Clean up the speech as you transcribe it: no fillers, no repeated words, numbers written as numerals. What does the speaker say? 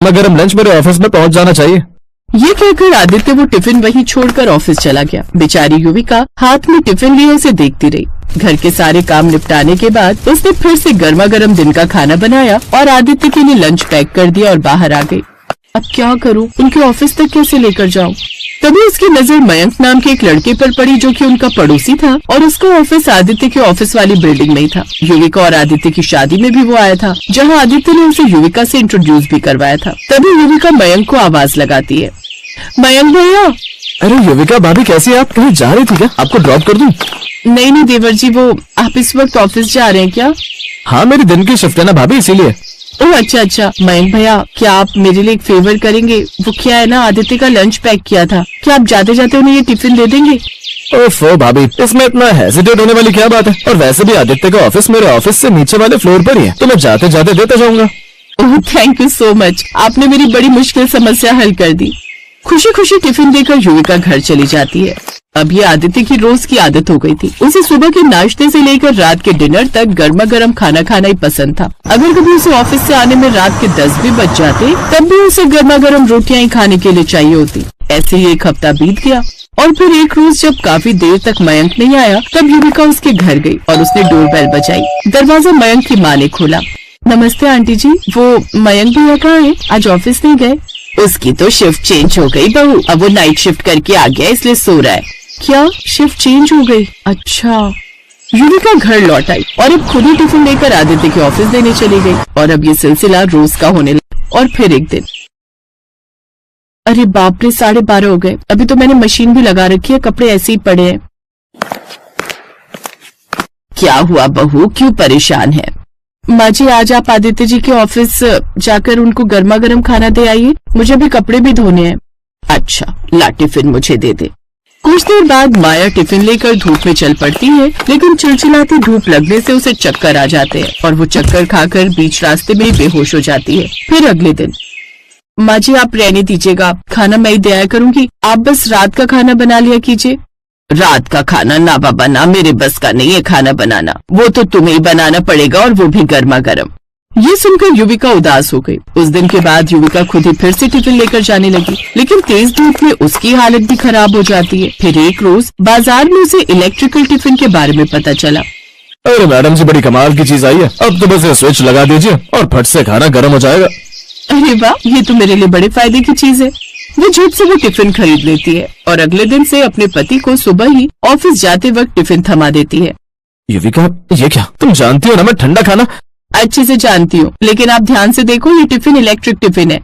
गरम लंच मेरे ऑफिस में पहुंच जाना चाहिए। ये कहकर आदित्य वो टिफिन वहीं छोड़कर ऑफिस चला गया। बेचारी युविका हाथ में टिफिन लिए उसे देखती रही। घर के सारे काम निपटाने के बाद उसने फिर से गर्मा गर्म दिन का खाना बनाया और आदित्य के लिए लंच पैक कर दिया और बाहर आ गई। अब क्या करूं, उनके ऑफिस तक कैसे लेकर जाऊं? तभी उसकी नजर मयंक नाम के एक लड़के पर पड़ी जो कि उनका पड़ोसी था और उसका ऑफिस आदित्य के ऑफिस वाली बिल्डिंग में ही था। युविका और आदित्य की शादी में भी वो आया था, जहां आदित्य ने उसे युविका से इंट्रोड्यूस भी करवाया था। तभी युविका मयंक को आवाज लगाती है, मयंक भैया। अरे युविका भाभी कैसी है आप? कहीं जा रही थी क्या? आपको ड्रॉप कर दूं? नहीं देवर जी, वो आप इस वक्त ऑफिस जा रहे हैं क्या? हाँ मेरी दिन की शिफ्ट है ना भाभी, इसीलिए। ओह अच्छा। मयंक भैया क्या आप मेरे लिए एक फेवर करेंगे? वो क्या है ना, आदित्य का लंच पैक किया था, क्या आप जाते जाते उन्हें ये टिफिन दे देंगे? ओफो भाभी, इसमें इतना हेजिटेट होने वाली क्या बात है? और वैसे भी आदित्य का ऑफिस मेरे ऑफिस से नीचे वाले फ्लोर पर ही है, तो मैं जाते जाते देता जाऊंगा। Oh thank you so much, आपने मेरी बड़ी मुश्किल समस्या हल कर दी। खुशी खुशी टिफिन देकर युविका घर चली जाती है। अब ये आदित्य की रोज की आदत हो गई थी। उसे सुबह के नाश्ते से लेकर रात के डिनर तक गर्मा गर्म खाना खाना ही पसंद था। अगर कभी उसे ऑफिस से आने में रात के 10 भी बज जाते, तब भी उसे गर्मा गर्म रोटियां ही खाने के लिए चाहिए होती। ऐसे ही एक हफ्ता बीत गया और फिर एक रोज जब काफी देर तक मयंक नहीं आया, तब युविका उसके घर गई और उसने डोरबेल बजाई। दरवाजा मयंक की माँ ने खोला। नमस्ते आंटी जी, वो मयंक भैया कहाँ है? आज ऑफिस नहीं गए? उसकी तो शिफ्ट चेंज हो गई बहू, अब वो नाइट शिफ्ट करके आ गया इसलिए सो रहा है। क्या शिफ्ट चेंज हो गई? अच्छा। युविका घर लौट आई और अब खुद ही टिफिन लेकर आदित्य के ऑफिस देने चली गई और अब ये सिलसिला रोज का होने लगा। और फिर एक दिन, अरे बाप रे 12:30 हो गए, अभी तो मैंने मशीन भी लगा रखी है, कपड़े ऐसे ही पड़े हैं। क्या हुआ बहू, क्यों परेशान है? माँ जी आज आप आदित्य जी के ऑफिस जाकर उनको गर्मा गर्म खाना दे आइए, मुझे भी कपड़े भी धोने हैं। अच्छा ला टिफिन मुझे दे दे। कुछ देर बाद माया टिफिन लेकर धूप में चल पड़ती है, लेकिन चिलचिलाती धूप लगने से उसे चक्कर आ जाते हैं और वो चक्कर खाकर बीच रास्ते में ही बेहोश हो जाती है। फिर अगले दिन, माँ जी आप रहने दीजिएगा, खाना मैं ही दे आया करूंगी, आप बस रात का खाना बना लिया कीजिए। रात का खाना ना बाबा ना, मेरे बस का नहीं है खाना बनाना, वो तो तुम्हें ही बनाना पड़ेगा और वो भी गर्मा गर्म। ये सुनकर युविका उदास हो गई। उस दिन के बाद युविका खुद ही फिर से टिफिन लेकर जाने लगी, लेकिन तेज धूप में उसकी हालत भी खराब हो जाती है। फिर एक रोज बाजार में उसे इलेक्ट्रिकल टिफिन के बारे में पता चला। अरे मैडम जी बड़ी कमाल की चीज आई है, अब तो बस ये स्विच लगा दीजिए और फट से खाना गर्म हो जाएगा। अरे वाह, ये तो मेरे लिए बड़े फायदे की चीज है। वो झट से वो टिफिन खरीद लेती है और अगले दिन से अपने पति को सुबह ही ऑफिस जाते वक्त टिफिन थमा देती है। युविका ये क्या, तुम जानती हो ना मैं ठंडा खाना अच्छे से जानती हूँ, लेकिन आप ध्यान से देखो, ये टिफिन इलेक्ट्रिक टिफिन है।